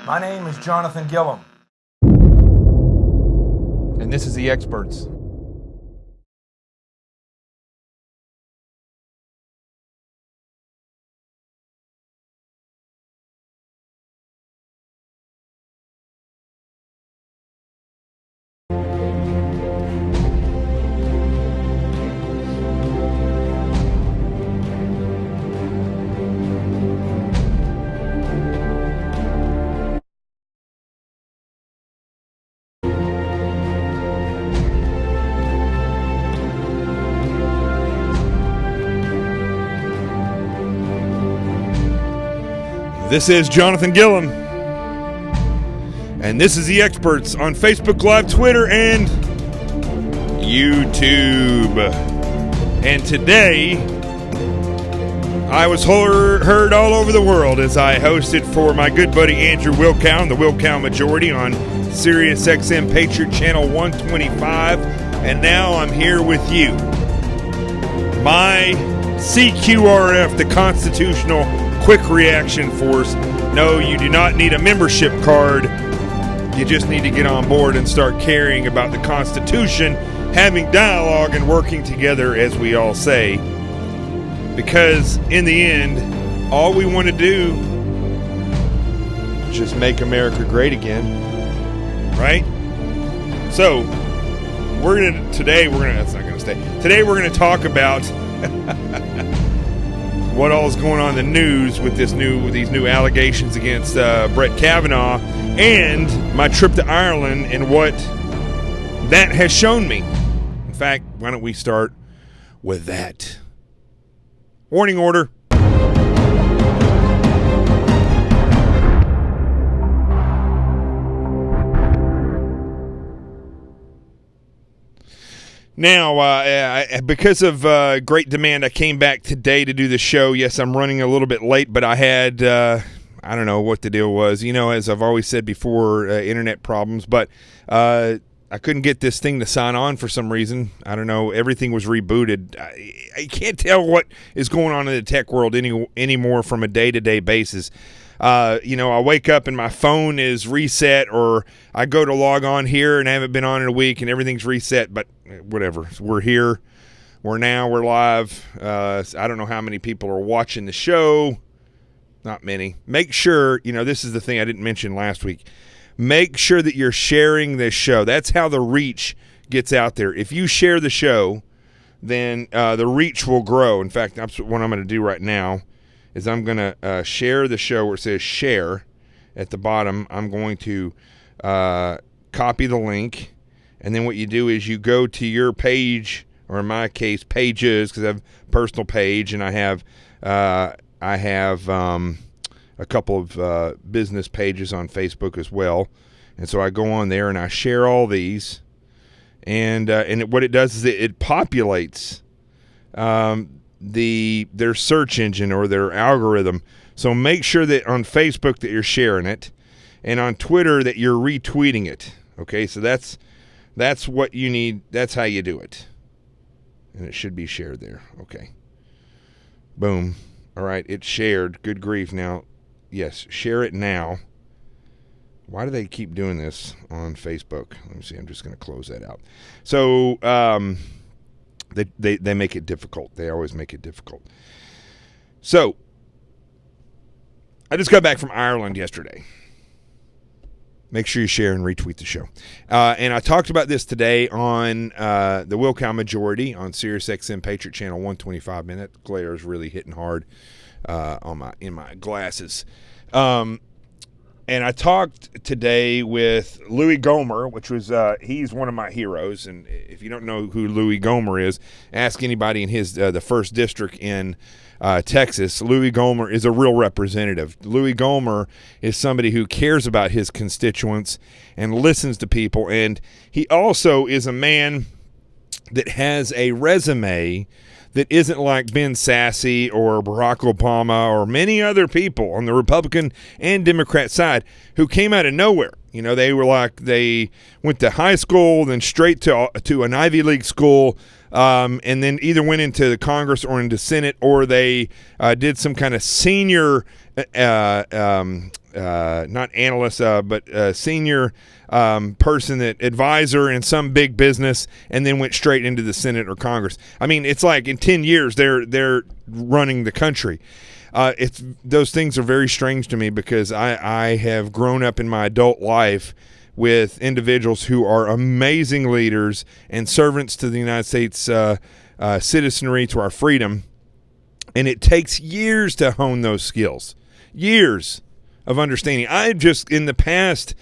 My name is Jonathan Gillum. And this is The Experts. This is Jonathan Gillum, and this is The Experts on Facebook Live, Twitter, and YouTube. And today, I was heard all over the world as I hosted for my good buddy Andrew Wilkow and the Wilkow Majority on Sirius XM Patriot Channel 125, and now I'm here with you. My CQRF, the Constitutional Quick Reaction Force. No, you do not need a membership card. You just need to get on board and start caring about the Constitution, having dialogue and working together, as we all say. Because in the end, all we want to do is just make America great again. Right? So, today we're going to talk about what all is going on in the news with these new allegations against Brett Kavanaugh, and my trip to Ireland and what that has shown me. In fact, why don't we start with that? Warning order. Now, because of great demand, I came back today to do the show. Yes, I'm running a little bit late, but I had, I don't know what the deal was. You know, as I've always said before, internet problems. But I couldn't get this thing to sign on for some reason. I don't know. Everything was rebooted. I can't tell what is going on in the tech world anymore from a day-to-day basis. I wake up and my phone is reset, or I go to log on here and I haven't been on in a week and everything's reset, but whatever. We're here. We're live. I don't know how many people are watching the show. Not many. Make sure, this is the thing I didn't mention last week. Make sure that you're sharing this show. That's how the reach gets out there. If you share the show, then the reach will grow. In fact, that's what I'm going to do right now. Is I'm going to share the show where it says share at the bottom. I'm going to copy the link, and then what you do is you go to your page, or in my case, pages, because I have a personal page, and I have a couple of business pages on Facebook as well. And so I go on there and I share all these, and what it does is it populates their search engine or their algorithm. So make sure that on Facebook that you're sharing it, and on Twitter that you're retweeting it. Okay, so that's what you need. That's how you do it, and it should be shared there. Okay, boom. All right, it's shared. Good grief. Now, yes, share it now. Why do they keep doing this on Facebook? Let me see. I'm just going to close that out. So They make it difficult. They always make it difficult. So, I just got back from Ireland yesterday. Make sure you share and retweet the show. And I talked about this today on the Wilkow Majority on Sirius XM Patriot Channel 125. Man, that glare is really hitting hard in my glasses. And I talked today with Louis Gohmert, which was he's one of my heroes. And if you don't know who Louis Gohmert is, ask anybody in his the first district in Texas. Louis Gohmert is a real representative. Louis Gohmert is somebody who cares about his constituents and listens to people. And he also is a man that has a resume that isn't like Ben Sasse or Barack Obama or many other people on the Republican and Democrat side who came out of nowhere. You know, they went to high school, then straight to an Ivy League school, and then either went into the Congress or into Senate, or they did some kind of senior, not analyst, but senior person, that advisor in some big business, and then went straight into the Senate or Congress. I mean, it's like in 10 years they're running the country. Those things are very strange to me, because I have grown up in my adult life with individuals who are amazing leaders and servants to the United States citizenry, to our freedom. And it takes years to hone those skills, years of understanding. I just, in the past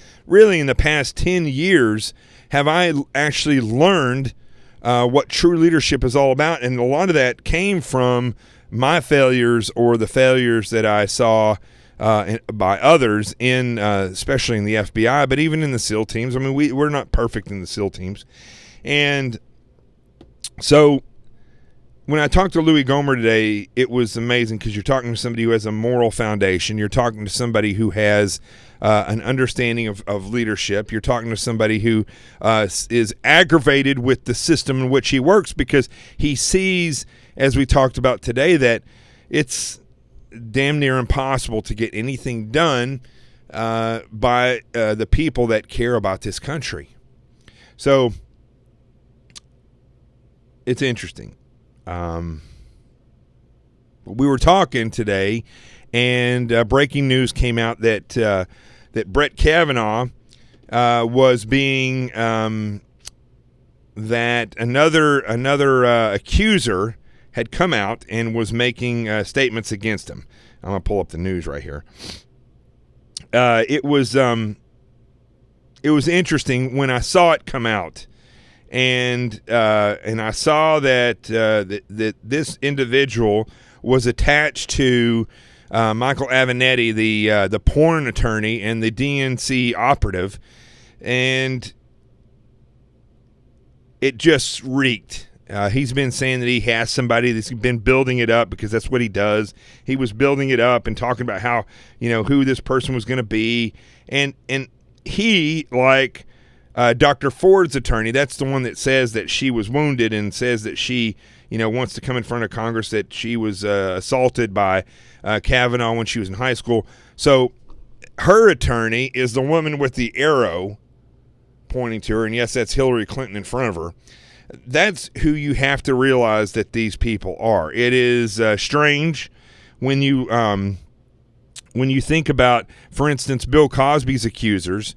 10 years, have I actually learned what true leadership is all about. And a lot of that came from my failures, or the failures that I saw by others, in especially in the FBI, but even in the SEAL teams. I mean, we're not perfect in the SEAL teams. And so when I talked to Louis Gomer today, it was amazing, because you're talking to somebody who has a moral foundation. You're talking to somebody who has an understanding of leadership. You're talking to somebody who is aggravated with the system in which he works, because he sees, as we talked about today, that it's damn near impossible to get anything done by the people that care about this country. So it's interesting. We were talking today, and breaking news came out that that Brett Kavanaugh was being that another accuser had come out and was making statements against him. I'm going to pull up the news right here. It was interesting when I saw it come out, and I saw that that this individual was attached to Michael Avenatti, the porn attorney and the DNC operative, and it just reeked. He's been saying that he has somebody that's been building it up, because that's what he does. He was building it up and talking about how, who this person was going to be. And he, like Dr. Ford's attorney, that's the one that says that she was wounded, and says that she, wants to come in front of Congress, that she was assaulted by Kavanaugh when she was in high school. So her attorney is the woman with the arrow pointing to her. And yes, that's Hillary Clinton in front of her. That's who you have to realize that these people are. It is strange when you think about, for instance, Bill Cosby's accusers,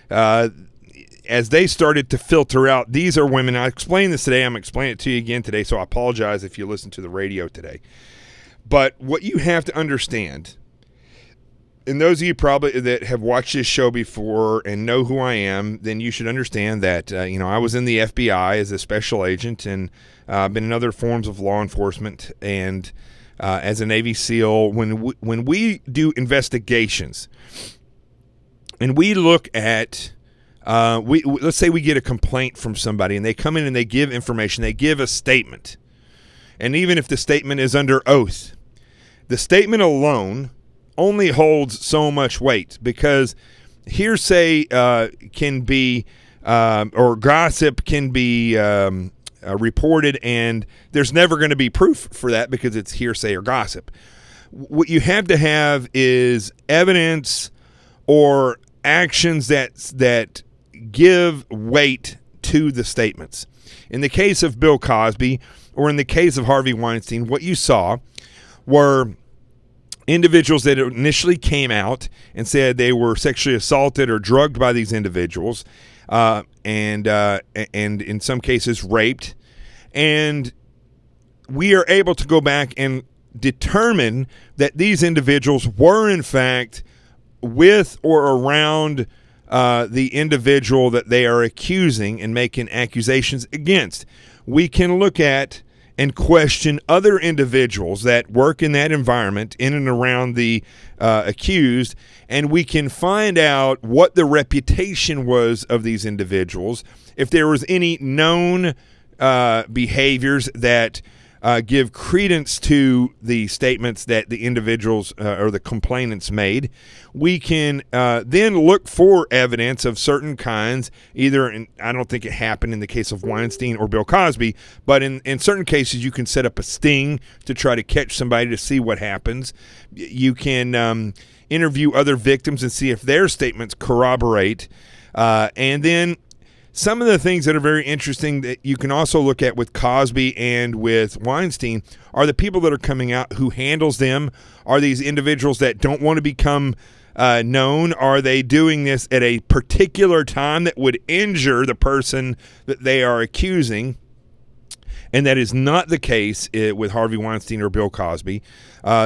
as they started to filter out. These are women. I explained this today. I'm explaining it to you again today, so I apologize if you listen to the radio today. But what you have to understand, and those of you probably that have watched this show before and know who I am, then you should understand that, I was in the FBI as a special agent, and been in other forms of law enforcement, and as a Navy SEAL. When we do investigations and we look at, let's say we get a complaint from somebody, and they come in and they give information, they give a statement. And even if the statement is under oath, the statement alone only holds so much weight, because hearsay can be, or gossip can be reported, and there's never going to be proof for that, because it's hearsay or gossip. What you have to have is evidence or actions that give weight to the statements. In the case of Bill Cosby, or in the case of Harvey Weinstein, what you saw were individuals that initially came out and said they were sexually assaulted or drugged by these individuals, and in some cases raped. And we are able to go back and determine that these individuals were in fact with or around the individual that they are accusing and making accusations against. We can look at and question other individuals that work in that environment, in and around the accused, and we can find out what the reputation was of these individuals, if there was any known behaviors that give credence to the statements that the individuals or the complainants made. We can then look for evidence of certain kinds, either, and I don't think it happened in the case of Weinstein or Bill Cosby, but in certain cases you can set up a sting to try to catch somebody to see what happens. You can interview other victims and see if their statements corroborate. And then some of the things that are very interesting that you can also look at with Cosby and with Weinstein are the people that are coming out, who handles them. Are these individuals that don't want to become known? Are they doing this at a particular time that would injure the person that they are accusing? And that is not the case with Harvey Weinstein or Bill Cosby.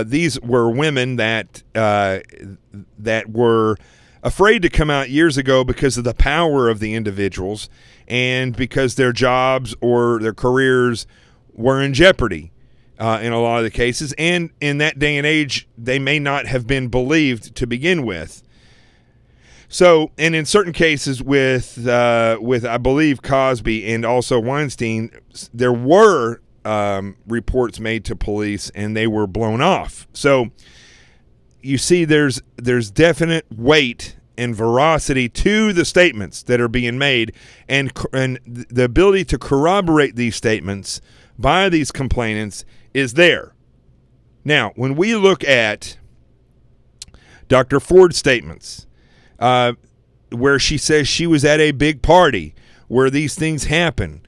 These were women that were afraid to come out years ago because of the power of the individuals and because their jobs or their careers were in jeopardy in a lot of the cases. And in that day and age, they may not have been believed to begin with. So, and in certain cases with I believe Cosby and also Weinstein, there were reports made to police and they were blown off. So you see there's definite weight and veracity to the statements that are being made, and the ability to corroborate these statements by these complainants is there. Now, when we look at Dr. Ford's statements, where she says she was at a big party where these things happen,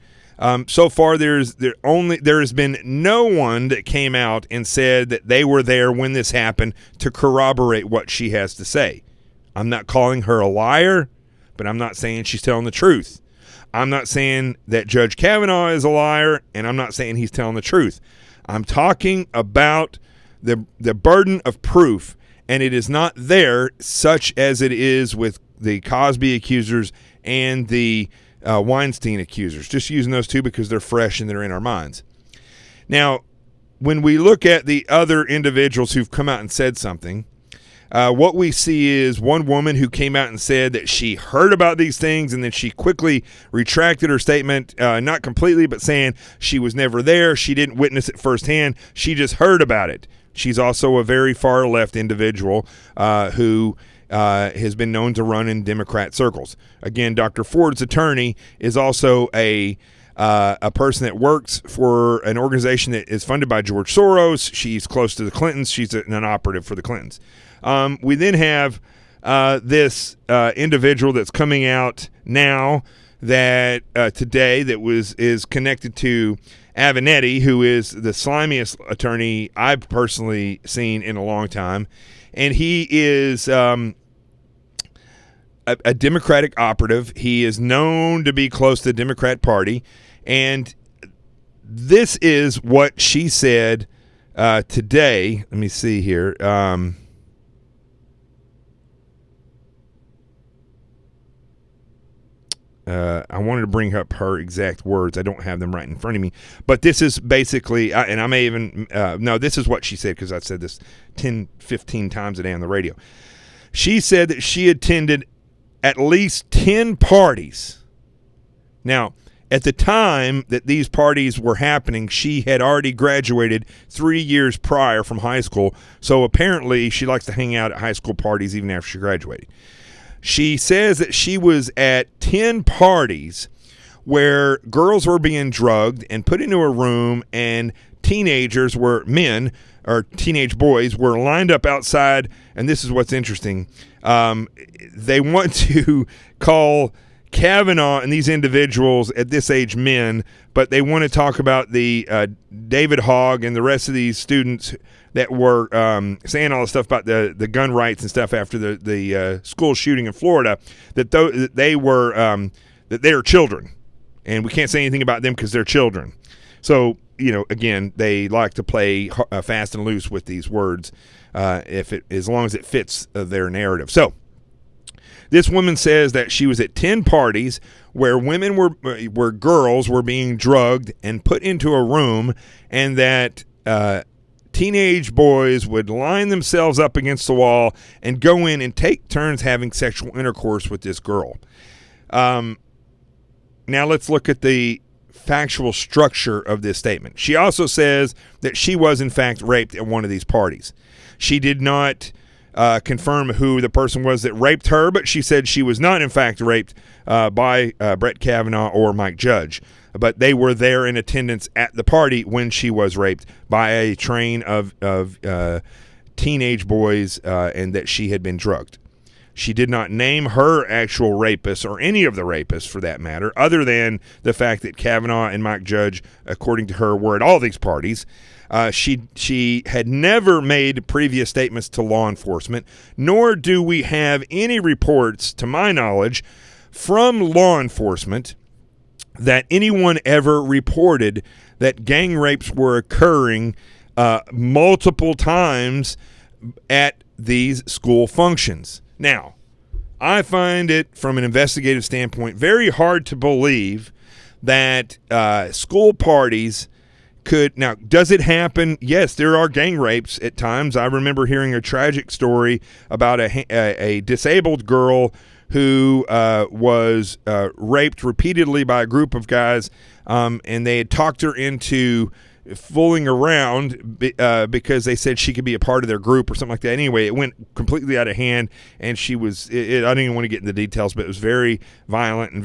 so far there has been no one that came out and said that they were there when this happened to corroborate what she has to say. I'm not calling her a liar, but I'm not saying she's telling the truth. I'm not saying that Judge Kavanaugh is a liar, and I'm not saying he's telling the truth. I'm talking about the burden of proof, and it is not there such as it is with the Cosby accusers and the Weinstein accusers. Just using those two because they're fresh and they're in our minds. Now, when we look at the other individuals who've come out and said something, what we see is one woman who came out and said that she heard about these things and then she quickly retracted her statement, not completely, but saying she was never there. She didn't witness it firsthand. She just heard about it. She's also a very far left individual who has been known to run in Democrat circles. Again, Dr. Ford's attorney is also a person that works for an organization that is funded by George Soros. She's close to the Clintons. She's an operative for the Clintons. We then have this individual that's coming out now that today that is connected to Avenatti, who is the slimiest attorney I've personally seen in a long time. And he is a Democratic operative. He is known to be close to the Democrat Party. And this is what she said today. Let me see here. I wanted to bring up her exact words. I don't have them right in front of me. But this is basically, and I may even, no, this is what she said because I said this 10, 15 times a day on the radio. She said that she attended at least 10 parties. Now, at the time that these parties were happening, she had already graduated 3 years prior from high school. So apparently she likes to hang out at high school parties even after she graduated. She says that she was at 10 parties where girls were being drugged and put into a room, and teenagers were men or teenage boys were lined up outside. And this is what's interesting. They want to call Kavanaugh and these individuals at this age men, but they want to talk about the David Hogg and the rest of these students that were saying all the stuff about the gun rights and stuff after the school shooting in Florida, that they are children, and we can't say anything about them because they're children. So, again, they like to play fast and loose with these words, as long as it fits their narrative. So, this woman says that she was at 10 parties where where girls were being drugged and put into a room, and that teenage boys would line themselves up against the wall and go in and take turns having sexual intercourse with this girl. Now let's look at the factual structure of this statement. She also says that she was, in fact, raped at one of these parties. She did not confirm who the person was that raped her, but she said she was not, in fact, raped by Brett Kavanaugh or Mike Judge. But they were there in attendance at the party when she was raped by a train of teenage boys, and that she had been drugged. She did not name her actual rapist, or any of the rapists for that matter, other than the fact that Kavanaugh and Mike Judge, according to her, were at all these parties. She had never made previous statements to law enforcement, nor do we have any reports, to my knowledge, from law enforcement that anyone ever reported that gang rapes were occurring multiple times at these school functions. Now, I find it, from an investigative standpoint, very hard to believe that school parties could. Now, does it happen? Yes, there are gang rapes at times. I remember hearing a tragic story about a disabled girl who was raped repeatedly by a group of guys, and they had talked her into fooling around because they said she could be a part of their group or something like that. Anyway, it went completely out of hand, and she was I don't even want to get into the details, but it was very violent and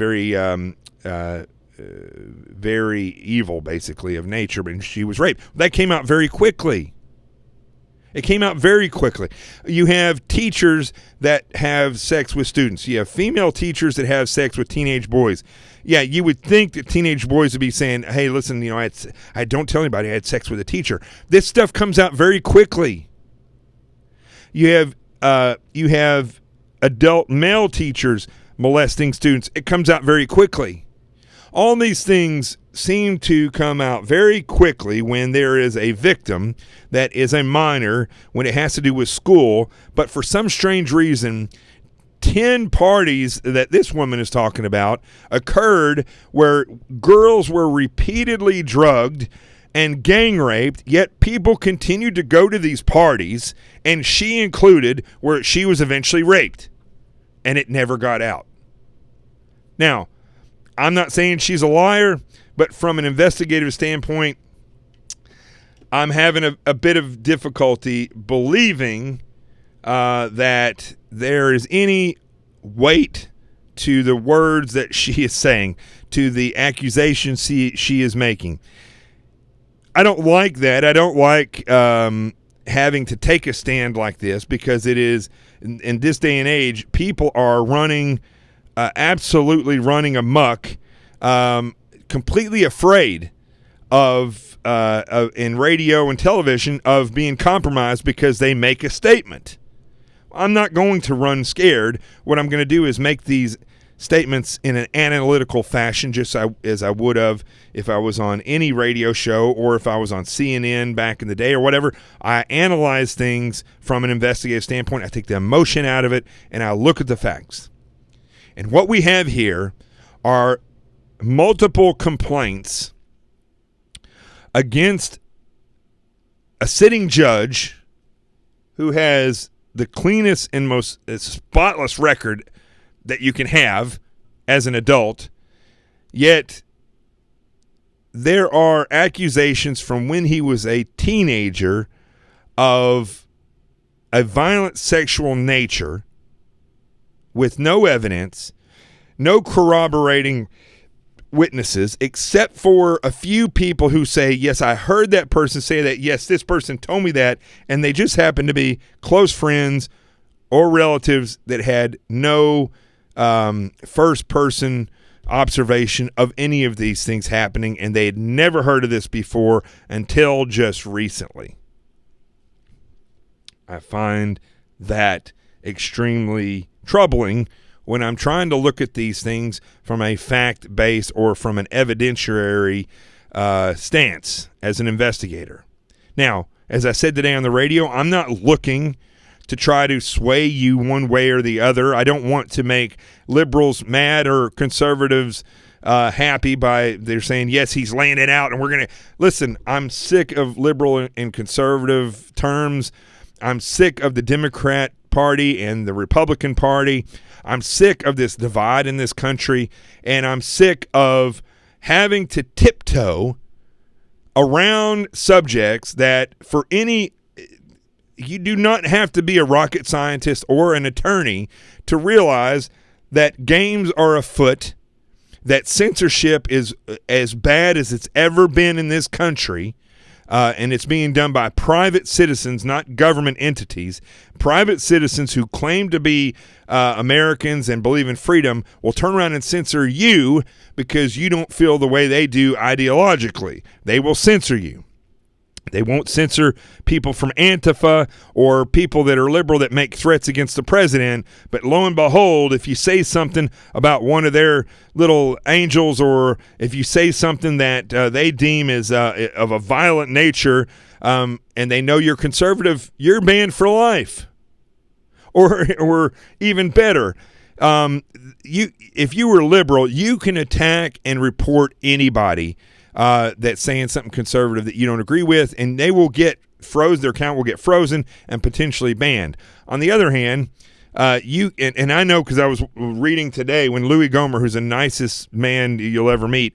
very evil, basically, of nature, but she was raped. That came out very quickly. It came out very quickly. You have teachers that have sex with students. You have female teachers that have sex with teenage boys. Yeah, you would think that teenage boys would be saying, hey, listen, I don't tell anybody I had sex with a teacher. This stuff comes out very quickly. You have adult male teachers molesting students. It comes out very quickly. All these things seem to come out very quickly when there is a victim that is a minor, when it has to do with school. But for some strange reason, 10 parties that this woman is talking about occurred where girls were repeatedly drugged and gang raped, yet people continued to go to these parties, and she included, where she was eventually raped, and it never got out. Now, I'm not saying she's a liar, but from an investigative standpoint, I'm having a bit of difficulty believing that there is any weight to the words that she is saying, to the accusations she is making. I don't like that. I don't like having to take a stand like this, because it is, in this day and age, people are running, absolutely running amok, completely afraid of in radio and television of being compromised because they make a statement. I'm not going to run scared. What I'm going to do is make these statements in an analytical fashion, just as I would have if I was on any radio show or if I was on CNN back in the day or whatever. I analyze things from an investigative standpoint. I take the emotion out of it, and I look at the facts. And what we have here are multiple complaints against a sitting judge who has the cleanest and most spotless record that you can have as an adult, yet there are accusations from when he was a teenager of a violent sexual nature with no evidence, no corroborating witnesses, except for a few people who say, yes, I heard that person say that, yes, this person told me that, and they just happen to be close friends or relatives that had no first-person observation of any of these things happening, and they had never heard of this before until just recently. I find that extremely troubling when I'm trying to look at these things from a fact base or from an evidentiary stance as an investigator. Now, as I said today on the radio, I'm not looking to try to sway you one way or the other. I don't want to make liberals mad or conservatives happy by they're saying, yes, he's laying it out, and we're going to listen. I'm sick of liberal and conservative terms. I'm sick of the Democrat Party and the Republican Party. I'm sick of this divide in this country, and I'm sick of having to tiptoe around subjects that you do not have to be a rocket scientist or an attorney to realize that games are afoot, that censorship is as bad as it's ever been in this country, and it's being done by private citizens, not government entities. Private citizens who claim to be Americans and believe in freedom will turn around and censor you because you don't feel the way they do ideologically. They will censor you. They won't censor people from Antifa or people that are liberal that make threats against the president. But lo and behold, if you say something about one of their little angels, or if you say something that they deem as of a violent nature, and they know you're conservative, you're banned for life. Or even better, if you were liberal, you can attack and report anybody that's saying something conservative that you don't agree with, and they will get frozen. Their account will get frozen and potentially banned. On the other hand, and I know because I was reading today when Louis Gohmert, who's the nicest man you'll ever meet,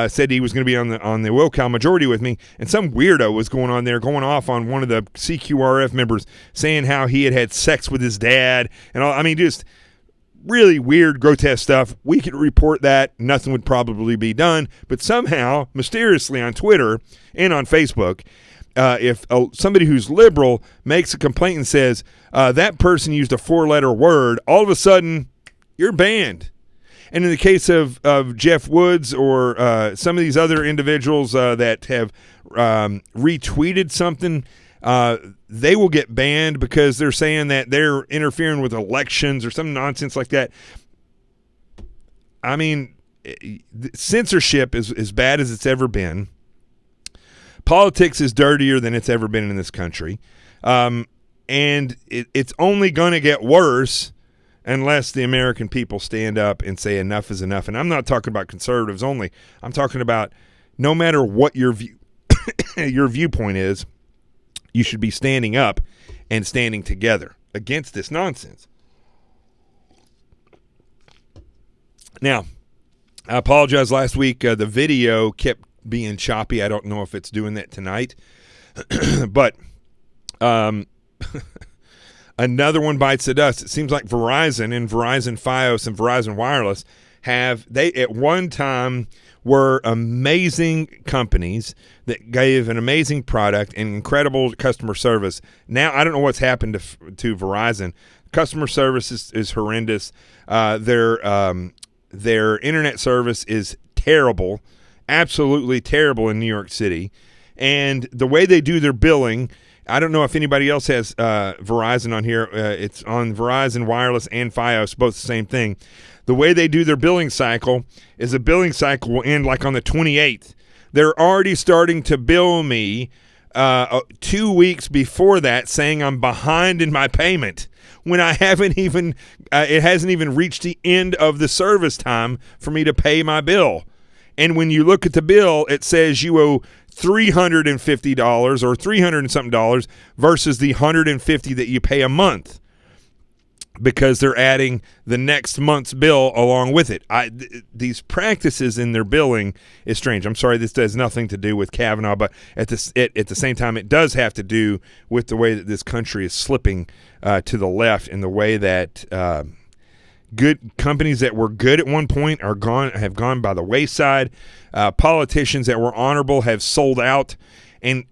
said he was going to be on the Will Cow Majority with me, and some weirdo was going off on one of the CQRF members saying how he had sex with his dad and all. I mean, just really weird, grotesque stuff. We could report that. Nothing would probably be done. But somehow, mysteriously on Twitter and on Facebook, if somebody who's liberal makes a complaint and says that person used a 4-letter word, all of a sudden, you're banned. And in the case of Jeff Woods or some of these other individuals that have retweeted something, they will get banned because they're saying that they're interfering with elections or some nonsense like that. I mean, censorship is as bad as it's ever been. Politics is dirtier than it's ever been in this country. And it's only going to get worse unless the American people stand up and say enough is enough. And I'm not talking about conservatives only. I'm talking about no matter what your viewpoint is, you should be standing up and standing together against this nonsense. Now, I apologize last week. The video kept being choppy. I don't know if it's doing that tonight. But another one bites the dust. It seems like Verizon and Verizon Fios and Verizon Wireless they at one time were amazing companies that gave an amazing product and incredible customer service. Now, I don't know what's happened to Verizon. Customer service is horrendous. Their internet service is terrible, absolutely terrible in New York City. And the way they do their billing, I don't know if anybody else has Verizon on here. It's on Verizon Wireless and Fios, both the same thing. The way they do their billing cycle is a billing cycle will end like on the 28th. They're already starting to bill me 2 weeks before that, saying I'm behind in my payment when I haven't even it hasn't even reached the end of the service time for me to pay my bill. And when you look at the bill, it says you owe $350 or $300 and something dollars versus the $150 that you pay a month, because they're adding the next month's bill along with it. These practices in their billing is strange. I'm sorry, this has nothing to do with Kavanaugh, but at the same time, it does have to do with the way that this country is slipping to the left, in the way that good companies that were good at one point have gone by the wayside. Politicians that were honorable have sold out, and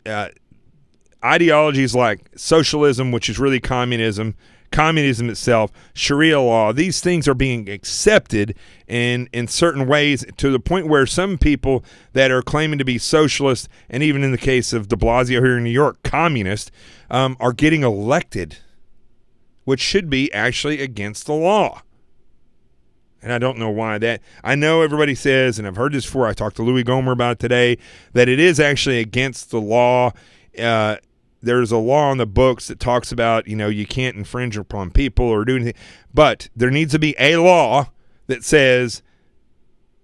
ideologies like socialism, which is really communism itself, Sharia law, these things are being accepted in certain ways, to the point where some people that are claiming to be socialist, and even in the case of de Blasio here in New York, communist, are getting elected, which should be actually against the law. And I don't know why that. I know everybody says, and I've heard this before, I talked to Louis Gohmert about it today, that it is actually against the law. There's a law on the books that talks about, you can't infringe upon people or do anything. But there needs to be a law that says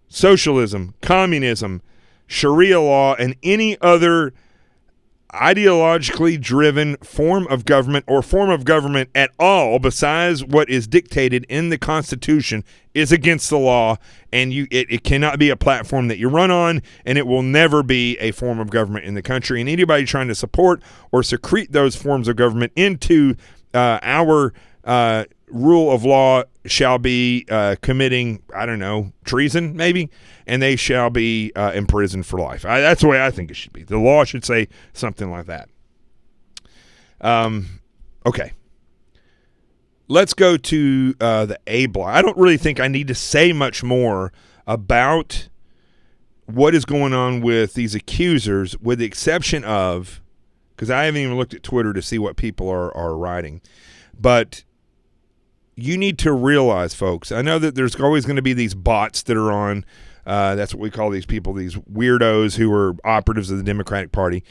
socialism, communism, Sharia law, and any other ideologically driven form of government or form of government at all besides what is dictated in the Constitution is against the law, and it cannot be a platform that you run on, and it will never be a form of government in the country. And anybody trying to support or secrete those forms of government into our rule of law shall be committing, I don't know, treason maybe, and they shall be imprisoned for life. That's the way I think it should be. The law should say something like that. Okay. Let's go to the A block. I don't really think I need to say much more about what is going on with these accusers, with the exception of, because I haven't even looked at Twitter to see what people are writing, but you need to realize, folks, I know that there's always going to be these bots that are on, that's what we call these people, these weirdos who are operatives of the Democratic Party,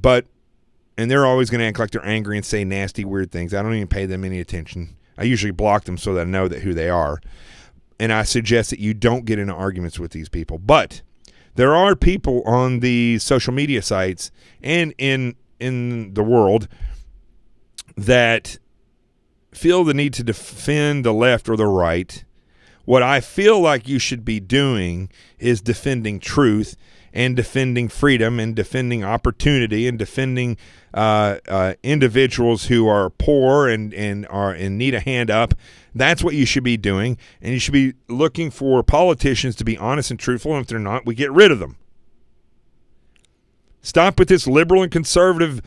and they're always going to act like they're angry and say nasty, weird things. I don't even pay them any attention. I usually block them so that I know who they are, and I suggest that you don't get into arguments with these people. But there are people on the social media sites and in the world that feel the need to defend the left or the right. What I feel like you should be doing is defending truth and defending freedom and defending opportunity and defending individuals who are poor and are in need a hand up. That's what you should be doing, and you should be looking for politicians to be honest and truthful, and if they're not, we get rid of them. Stop with this liberal and conservative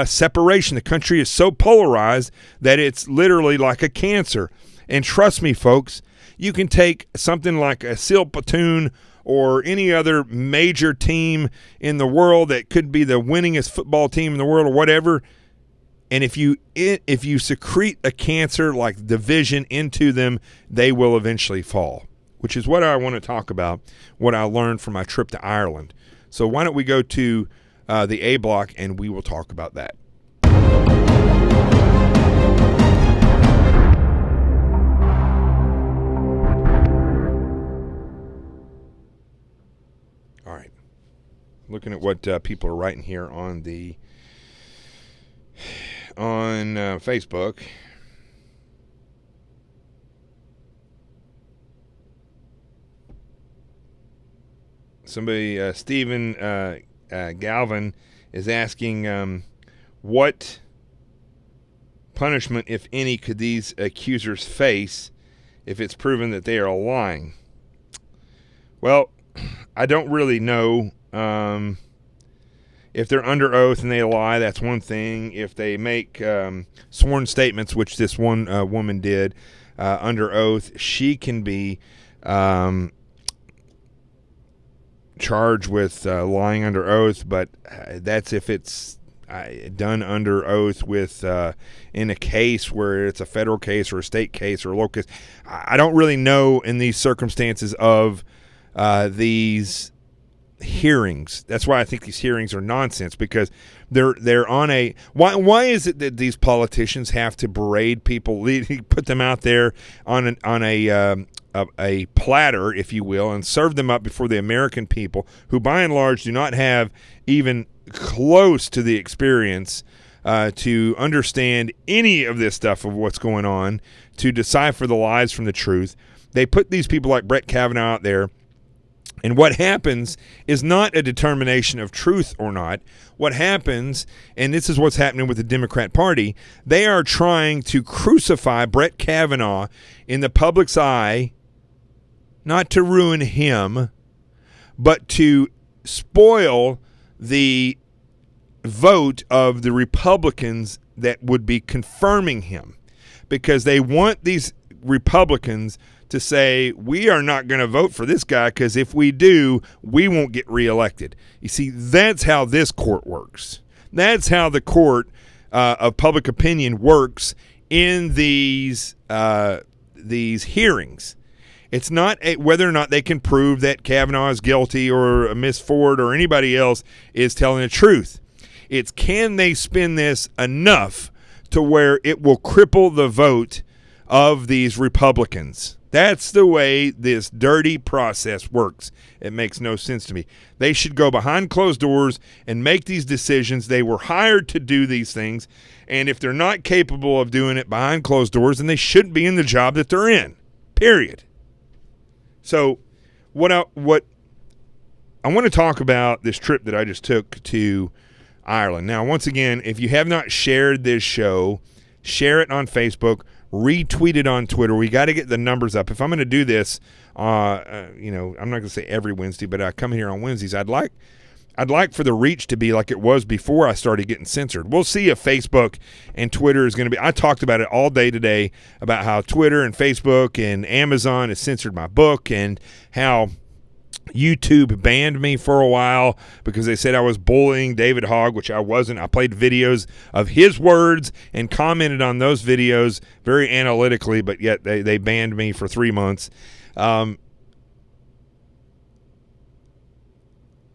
separation. The country is so polarized that it's literally like a cancer. And trust me, folks, you can take something like a SEAL platoon or any other major team in the world that could be the winningest football team in the world or whatever, and if you secrete a cancer like division into them, they will eventually fall, which is what I want to talk about, what I learned from my trip to Ireland. So why don't we go to the A block, and we will talk about that. All right. Looking at what people are writing here on Facebook. Somebody, Stephen Galvin, is asking what punishment, if any, could these accusers face if it's proven that they are lying? Well, I don't really know. If they're under oath and they lie, that's one thing. If they make sworn statements, which this one woman did under oath, she can be charged with lying under oath, but that's if it's done under oath with in a case where it's a federal case or a state case or a local case. I don't really know in these circumstances of these hearings. That's why I think these hearings are nonsense, because they're on a why is it that these politicians have to berate people, put them out there on a platter, if you will, and serve them up before the American people, who by and large do not have even close to the experience to understand any of this stuff of what's going on, to decipher the lies from the truth. They put these people like Brett Kavanaugh out there, and what happens is not a determination of truth or not. What happens, and this is what's happening with the Democrat Party, they are trying to crucify Brett Kavanaugh in the public's eye, not to ruin him, but to spoil the vote of the Republicans that would be confirming him, because they want these Republicans to say, we are not going to vote for this guy, because if we do, we won't get reelected. You see, that's how this court works. That's how the court of public opinion works in these hearings. It's not whether or not they can prove that Kavanaugh is guilty or Miss Ford or anybody else is telling the truth. It's, can they spin this enough to where it will cripple the vote of these Republicans? That's the way this dirty process works. It makes no sense to me. They should go behind closed doors and make these decisions. They were hired to do these things, and if they're not capable of doing it behind closed doors, then they shouldn't be in the job that they're in, period. So what I want to talk about this trip that I just took to Ireland. Now, once again, if you have not shared this show, share it on Facebook, retweet it on Twitter. We got to get the numbers up. If I'm going to do this, I'm not going to say every Wednesday, but I come here on Wednesdays. I'd like for the reach to be like it was before I started getting censored. We'll see if Facebook and Twitter is going to be. I talked about it all day today about how Twitter and Facebook and Amazon has censored my book, and how YouTube banned me for a while because they said I was bullying David Hogg, which I wasn't. I played videos of his words and commented on those videos very analytically, but yet they banned me for 3 months.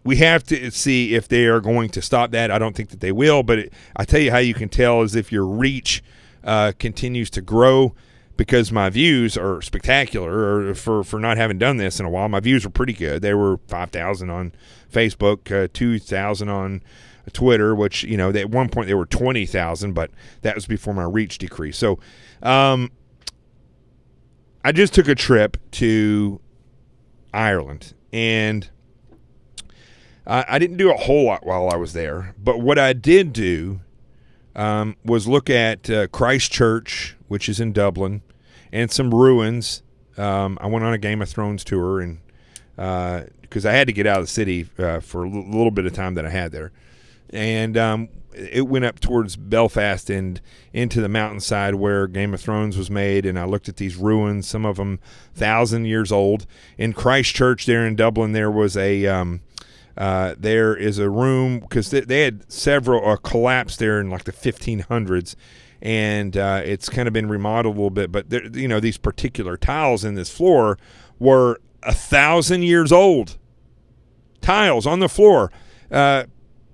We have to see if they are going to stop that. I don't think that they will, but I tell you how you can tell is if your reach continues to grow, because my views are spectacular. Or for not having done this in a while, my views were pretty good. They were 5,000 on Facebook, 2,000 on Twitter, which, at one point they were 20,000, but that was before my reach decreased. So I just took a trip to Ireland, and I didn't do a whole lot while I was there, but what I did do was look at Christ Church, which is in Dublin, and some ruins. I went on a Game of Thrones tour, and because I had to get out of the city for a little bit of time that I had there, and it went up towards Belfast and into the mountainside where Game of Thrones was made, and I looked at these ruins, some of them 1,000 years old. In Christ Church there in Dublin, there was there is a room, because they had several collapsed there in like the 1500s, and it's kind of been remodeled a little bit. But these particular tiles in this floor were 1,000 years old. Tiles on the floor,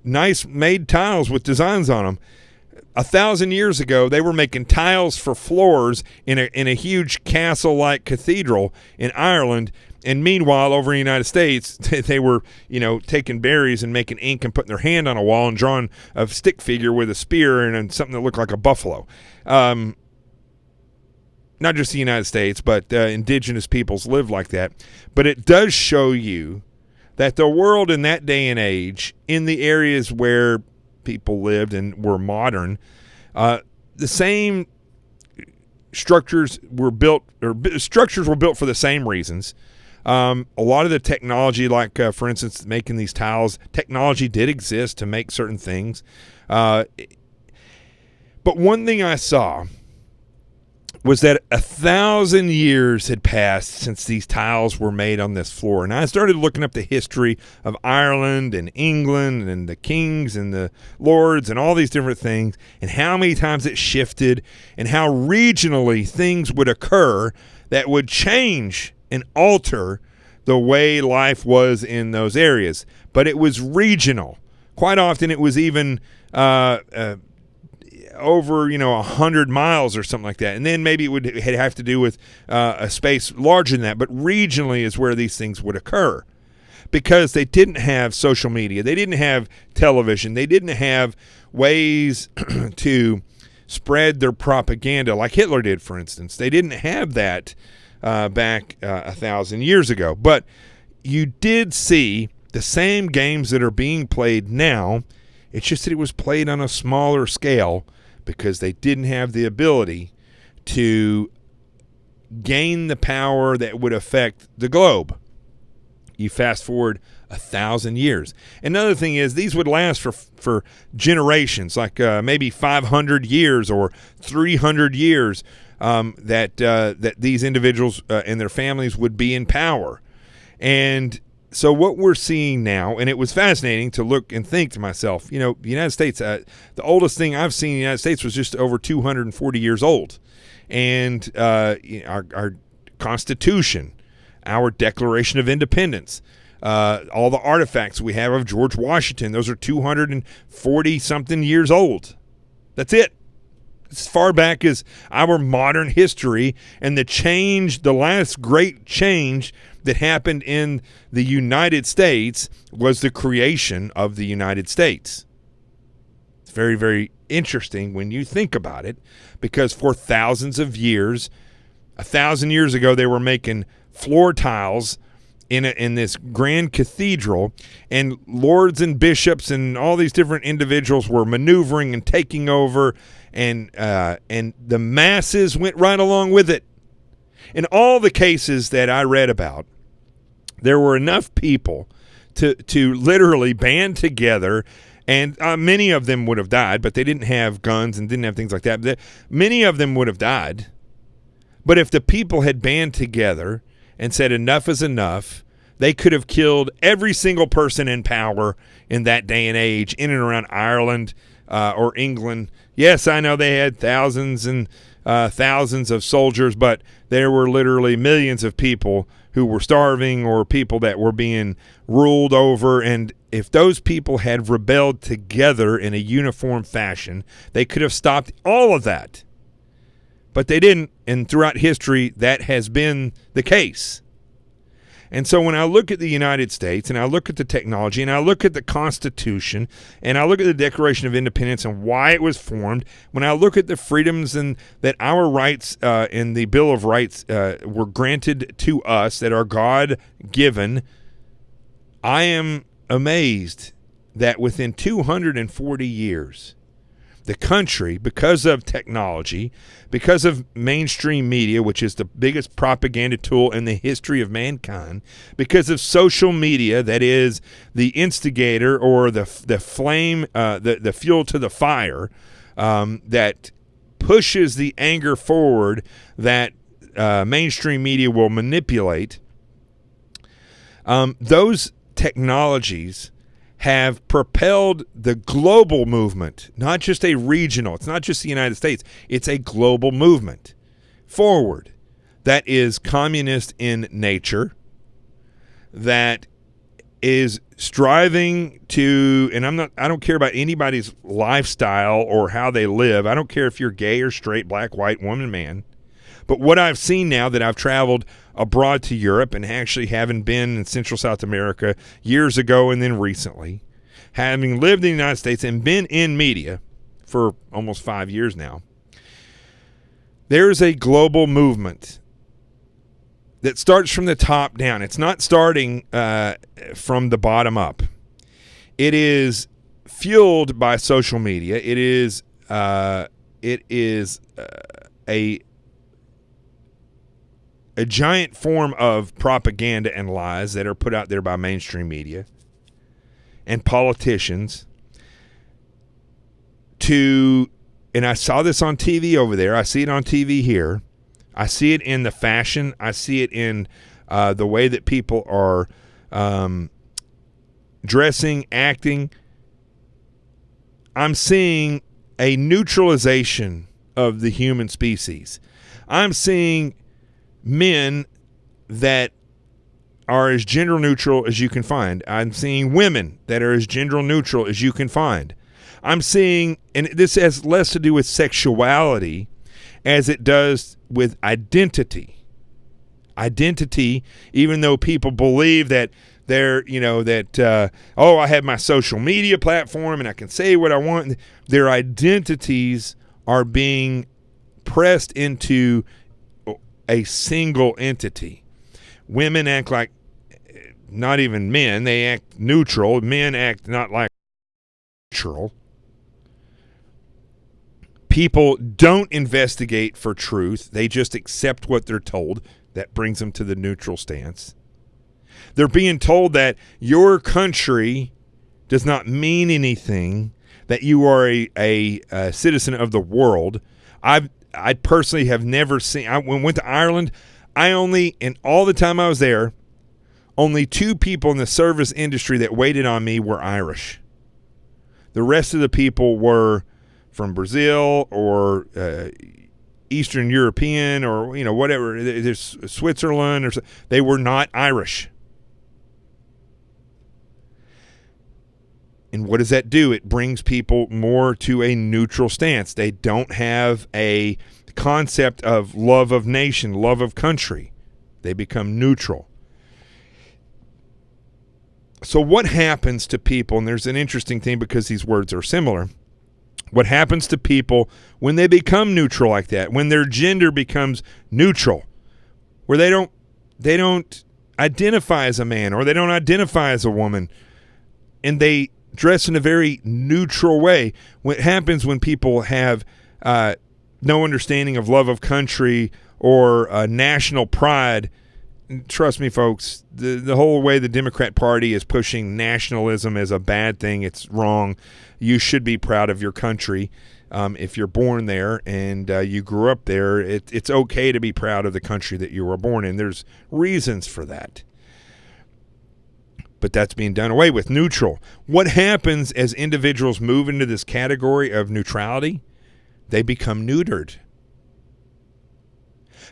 nice made tiles with designs on them. 1,000 years ago, they were making tiles for floors in a huge castle-like cathedral in Ireland. And meanwhile, over in the United States, they were, taking berries and making ink and putting their hand on a wall and drawing a stick figure with a spear and something that looked like a buffalo. Not just the United States, but indigenous peoples lived like that. But it does show you that the world in that day and age, in the areas where people lived and were modern, the same structures were built for the same reasons. A lot of the technology, like for instance, making these tiles, technology did exist to make certain things. But one thing I saw was that 1,000 years had passed since these tiles were made on this floor. And I started looking up the history of Ireland and England and the kings and the lords and all these different things, and how many times it shifted, and how regionally things would occur that would change and alter the way life was in those areas. But it was regional. Quite often it was even over 100 miles or something like that, and then maybe it had have to do with a space larger than that. But regionally is where these things would occur, because they didn't have social media, they didn't have television, they didn't have ways to spread their propaganda like Hitler did, for instance. They didn't have that back 1,000 years ago. But you did see the same games that are being played now. It's just that it was played on a smaller scale, because they didn't have the ability to gain the power that would affect the globe. You fast forward 1,000 years. Another thing is, these would last for generations, like maybe 500 years or 300 years, that these individuals and their families would be in power. And so what we're seeing now, and it was fascinating to look and think to myself, the United States, the oldest thing I've seen in the United States was just over 240 years old. And our Constitution, our Declaration of Independence, all the artifacts we have of George Washington, those are 240-something years old. That's it. as far back as our modern history, and the last great change that happened in the United States was the creation of the United States. It's very, very interesting when you think about it, because for thousands of years, 1,000 years ago, they were making floor tiles in this grand cathedral, and lords and bishops and all these different individuals were maneuvering and taking over, and the masses went right along with it. In all the cases that I read about, there were enough people to literally band together, and many of them would have died, but they didn't have guns and didn't have things like that. Many of them would have died, but if the people had band together and said enough is enough, they could have killed every single person in power in that day and age in and around Ireland or England. Yes, I know they had thousands and thousands of soldiers, but there were literally millions of people who were starving or people that were being ruled over. And if those people had rebelled together in a uniform fashion, they could have stopped all of that. But they didn't, and throughout history, that has been the case. And so when I look at the United States, and I look at the technology, and I look at the Constitution, and I look at the Declaration of Independence and why it was formed, when I look at the freedoms and that our rights in the Bill of Rights were granted to us, that are God-given, I am amazed that within 240 years, the country, because of technology, because of mainstream media, which is the biggest propaganda tool in the history of mankind, because of social media, that is the instigator or the flame, the fuel to the fire, that pushes the anger forward that mainstream media will manipulate, those technologies have propelled the global movement, not just a regional. It's not just the United States. It's a global movement forward that is communist in nature, that is striving to, and I don't care about anybody's lifestyle or how they live. I don't care if you're gay or straight, black, white, woman, man. But what I've seen now that I've traveled abroad to Europe and actually having been in Central South America years ago and then recently, having lived in the United States and been in media for almost 5 years now, there's a global movement that starts from the top down. It's not starting from the bottom up. It is fueled by social media. It is a giant form of propaganda and lies that are put out there by mainstream media and politicians and I saw this on TV over there. I see it on TV here. I see it in the fashion. I see it in the way that people are dressing, acting. I'm seeing a neutralization of the human species. I'm seeing men that are as gender neutral as you can find. I'm seeing women that are as gender neutral as you can find. I'm seeing, and this has less to do with sexuality as it does with identity. Identity, even though people believe that they're, I have my social media platform and I can say what I want, their identities are being pressed into a single entity. Women act like not even men. They act neutral. Men act not like neutral. People don't investigate for truth. They just accept what they're told. That brings them to the neutral stance. They're being told that your country does not mean anything, that you are a citizen of the world. I personally have never seen, when I went to Ireland, in all the time I was there, only 2 people in the service industry that waited on me were Irish. The rest of the people were from Brazil or Eastern European or, whatever. There's Switzerland or they were not Irish. And what does that do? It brings people more to a neutral stance. They don't have a concept of love of nation, love of country. They become neutral. So what happens to people, and there's an interesting thing because these words are similar, what happens to people when they become neutral like that, when their gender becomes neutral, where they don't identify as a man or they don't identify as a woman, and they dress in a very neutral way. What happens when people have no understanding of love of country or national pride? Trust me, folks, the whole way the Democrat Party is pushing nationalism as a bad thing, it's wrong. You should be proud of your country. If you're born there and you grew up there, it's okay to be proud of the country that you were born in. There's reasons for that. But that's being done away with. Neutral. What happens as individuals move into this category of neutrality? They become neutered.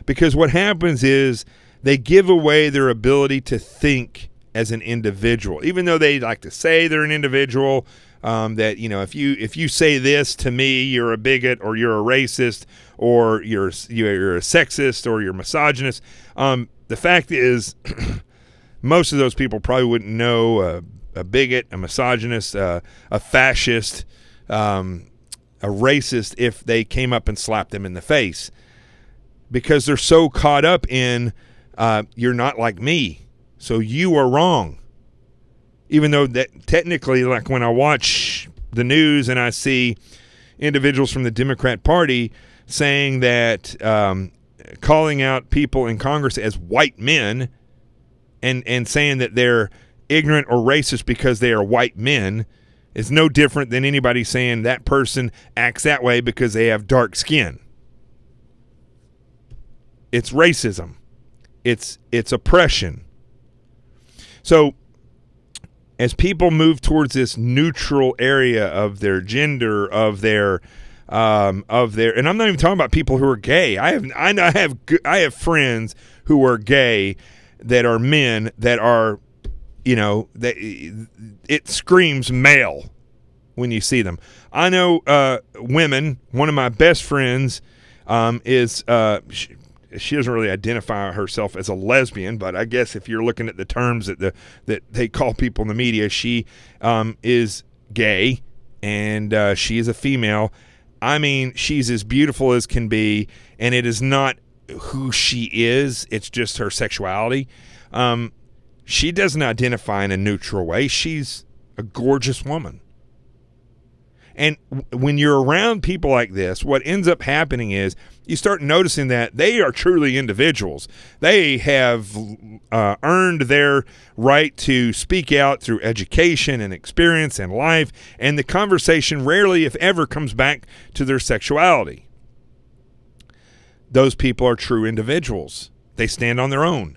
Because what happens is they give away their ability to think as an individual. Even though they like to say they're an individual, that, you know, if you say this to me, you're a bigot or you're a racist or you're a sexist or you're misogynist. The fact is, most of those people probably wouldn't know a bigot, a misogynist, a fascist, a racist if they came up and slapped them in the face, because they're so caught up in you're not like me, so you are wrong. Even though that technically, like when I watch the news and I see individuals from the Democrat Party saying that, calling out people in Congress as white men and saying that they're ignorant or racist because they are white men is no different than anybody saying that person acts that way because they have dark skin. It's racism. It's oppression. So as people move towards this neutral area of their gender, of their, and I'm not even talking about people who are gay. I have friends who are gay that are men that are, you know, that it screams male when you see them. I know women. One of my best friends is she doesn't really identify herself as a lesbian, but I guess if you're looking at the terms that they call people in the media, she is gay, and she is a female. I mean, she's as beautiful as can be, and it is not who she is. It's just her sexuality. She doesn't identify in a neutral way. She's a gorgeous woman. And when you're around people like this, what ends up happening is you start noticing that they are truly individuals. They have earned their right to speak out through education and experience and life, and the conversation rarely, if ever, comes back to their sexuality. Those people are true individuals. They stand on their own.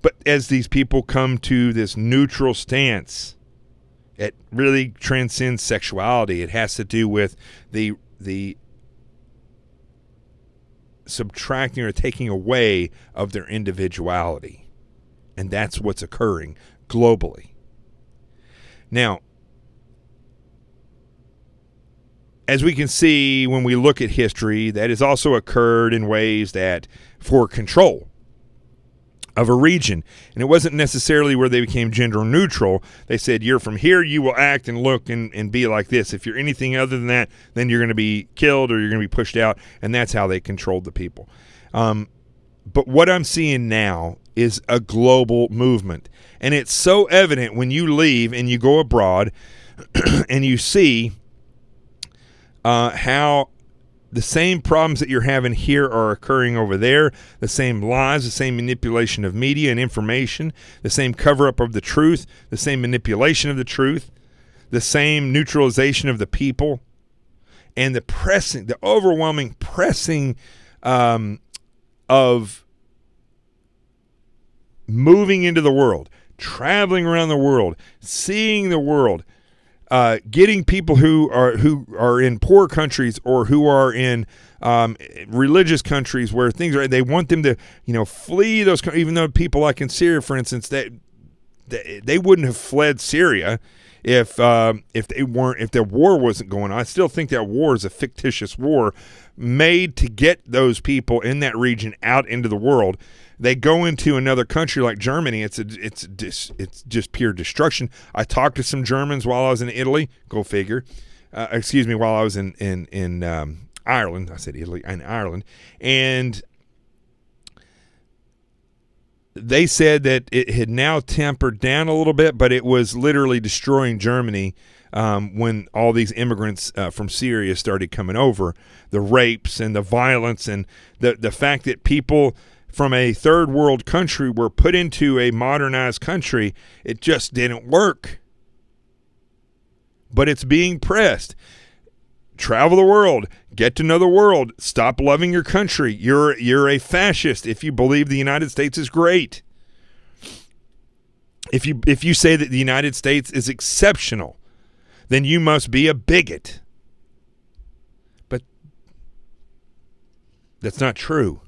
But as these people come to this neutral stance, it really transcends sexuality. It has to do with the subtracting or taking away of their individuality. And that's what's occurring globally. Now, as we can see when we look at history, that has also occurred in ways that for control of a region. And it wasn't necessarily where they became gender neutral. They said, you're from here, you will act and look and be like this. If you're anything other than that, then you're going to be killed or you're going to be pushed out. And that's how they controlled the people. But what I'm seeing now is a global movement. And it's so evident when you leave and you go abroad and you see how the same problems that you're having here are occurring over there, the same lies, the same manipulation of media and information, the same cover-up of the truth, the same manipulation of the truth, the same neutralization of the people, and the overwhelming pressing of moving into the world, traveling around the world, seeing the world, getting people who are in poor countries or who are in religious countries where things are, they want them to, flee those, even though people like in Syria, for instance, they wouldn't have fled Syria if their war wasn't going on. I still think that war is a fictitious war made to get those people in that region out into the world. They go into another country like Germany. It's just pure destruction. I talked to some Germans while I was in Italy. Go figure. While I was in Ireland. I said Italy, in Ireland, and they said that it had now tempered down a little bit, but it was literally destroying Germany when all these immigrants from Syria started coming over. The rapes and the violence and the fact that people from a third world country were put into a modernized country, it just didn't work. But it's being pressed. Travel the world. Get to know the world. Stop loving your country. You're a fascist if you believe the United States is great. If you say that the United States is exceptional, then you must be a bigot. But that's not true.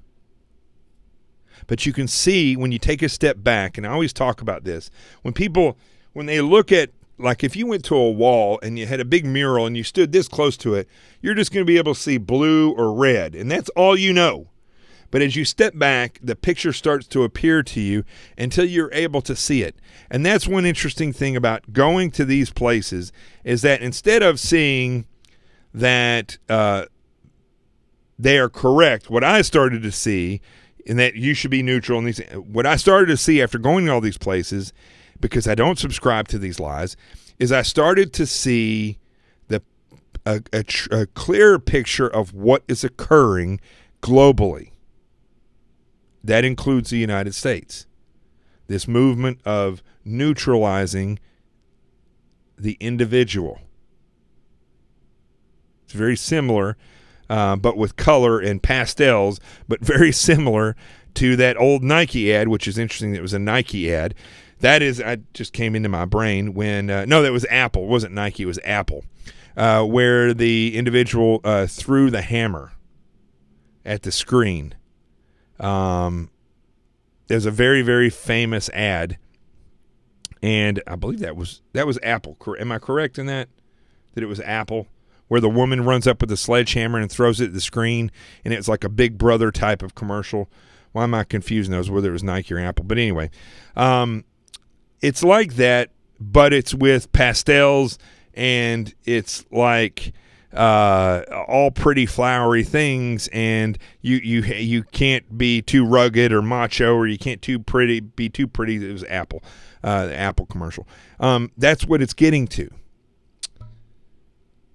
But you can see when you take a step back, and I always talk about this, when they look at, like if you went to a wall and you had a big mural and you stood this close to it, you're just going to be able to see blue or red, and that's all you know. But as you step back, the picture starts to appear to you until you're able to see it. And that's one interesting thing about going to these places is that instead of seeing that they are correct, what I started to see, and that you should be neutral in these, what I started to see after going to all these places, because I don't subscribe to these lies, is I started to see a clearer picture of what is occurring globally. That includes the United States. This movement of neutralizing the individual. It's very similar, but with color and pastels, but very similar to that old Nike ad, which is interesting that it was a Nike ad. I just came into my brain when, no, that was Apple. It wasn't Nike, it was Apple, where the individual threw the hammer at the screen. There's a very, very famous ad, and I believe that was Apple. Am I correct in that it was Apple, where the woman runs up with a sledgehammer and throws it at the screen, and it's like a Big Brother type of commercial? Why am I confusing those, whether it was Nike or Apple? But anyway, it's like that, but it's with pastels, and it's like all pretty flowery things, and you can't be too rugged or macho, or you can't be too pretty. It was Apple, the Apple commercial. That's what it's getting to.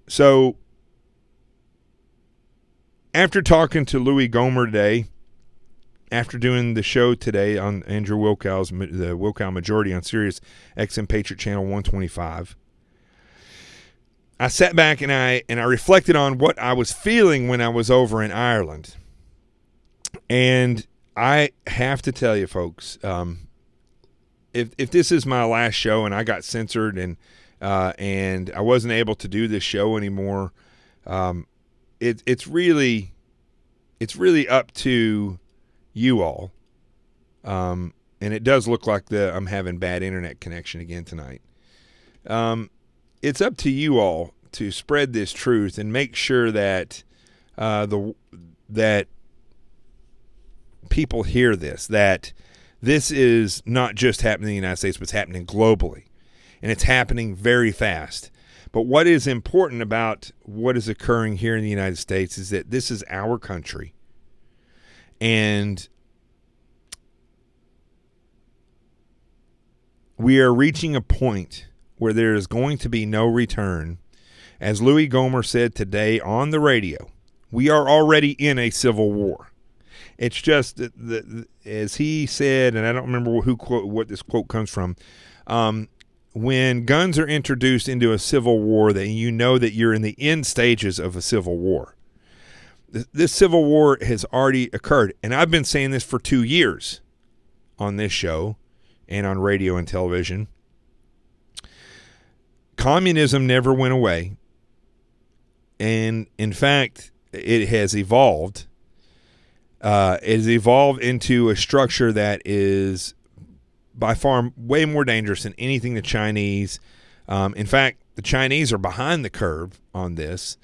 So after talking to Louis Gomer today, after doing the show today on Andrew Wilkow's, the Wilkow Majority on Sirius XM Patriot Channel 125, I sat back and I reflected on what I was feeling when I was over in Ireland. And I have to tell you, folks, if this is my last show and I got censored and I wasn't able to do this show anymore, it's really up to you all. And it does look like I'm having bad internet connection again tonight. It's up to you all to spread this truth and make sure that that people hear this, that this is not just happening in the United States, but it's happening globally. And it's happening very fast. But what is important about what is occurring here in the United States is that this is our country. And we are reaching a point where there is going to be no return. As Louis Gomer said today on the radio, we are already in a civil war. It's just that, as he said, and I don't remember what this quote comes from, when guns are introduced into a civil war, then you know that you're in the end stages of a civil war. This civil war has already occurred, and I've been saying this for 2 years on this show and on radio and television. Communism never went away, and in fact, it has evolved. It has evolved into a structure that is by far way more dangerous than anything the Chinese In fact, the Chinese are behind the curve on this.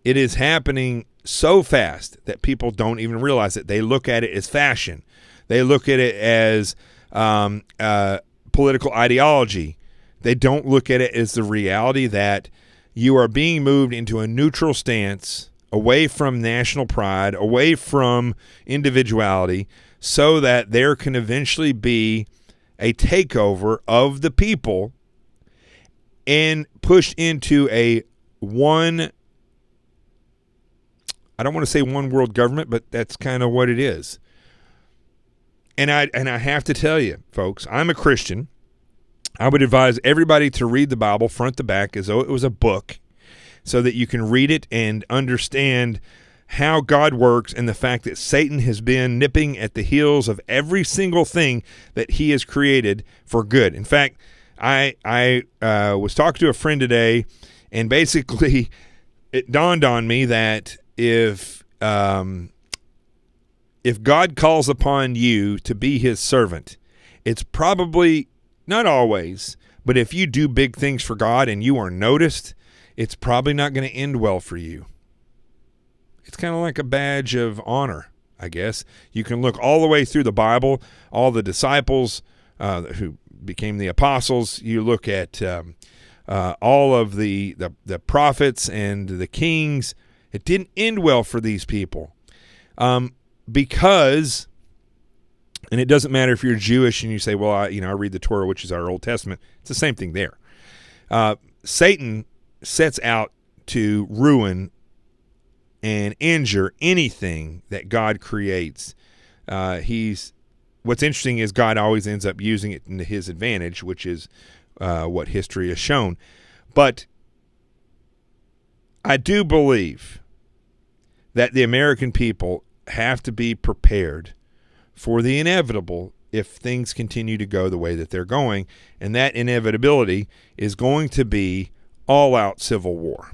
It is happening so fast that people don't even realize it. They look at it as fashion. They look at it as political ideology. They don't look at it as the reality that you are being moved into a neutral stance, away from national pride, away from individuality, so that there can eventually be a takeover of the people and pushed into I don't want to say one world government, but that's kind of what it is. And I have to tell you, folks, I'm a Christian. I would advise everybody to read the Bible front to back as though it was a book, so that you can read it and understand how God works, and the fact that Satan has been nipping at the heels of every single thing that he has created for good. In fact, I was talking to a friend today, and basically it dawned on me that if God calls upon you to be his servant, it's probably, not always, but if you do big things for God and you are noticed, it's probably not going to end well for you. It's kind of like a badge of honor, I guess. You can look all the way through the Bible, all the disciples who became the apostles. You look at all of the prophets and the kings. It didn't end well for these people because, and it doesn't matter if you're Jewish and you say, well, I read the Torah, which is our Old Testament. It's the same thing there. Satan sets out to ruin and injure anything that God creates. What's interesting is God always ends up using it to his advantage, which is what history has shown. But I do believe that the American people have to be prepared for the inevitable if things continue to go the way that they're going. And that inevitability is going to be all-out civil war.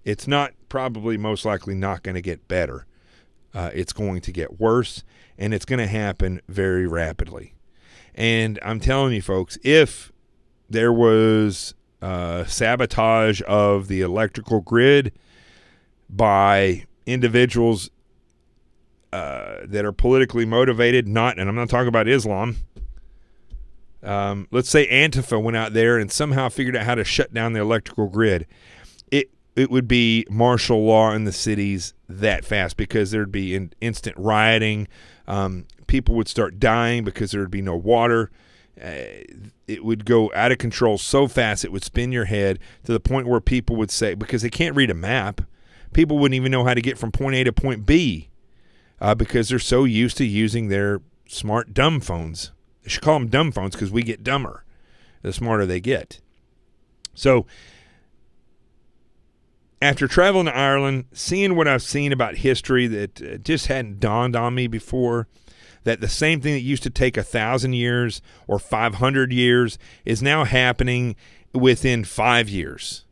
It's probably most likely not going to get better. It's going to get worse, and it's going to happen very rapidly. And I'm telling you, folks, if there was sabotage of the electrical grid by individuals that are politically motivated, and I'm not talking about Islam. Let's say Antifa went out there and somehow figured out how to shut down the electrical grid. It would be martial law in the cities that fast, because there'd be instant rioting. People would start dying because there would be no water. It would go out of control so fast it would spin your head, to the point where people would say, because they can't read a map, people wouldn't even know how to get from point A to point B because they're so used to using their smart dumb phones. They should call them dumb phones, because we get dumber the smarter they get. So after traveling to Ireland, seeing what I've seen about history that just hadn't dawned on me before, that the same thing that used to take 1,000 years or 500 years is now happening within 5 years.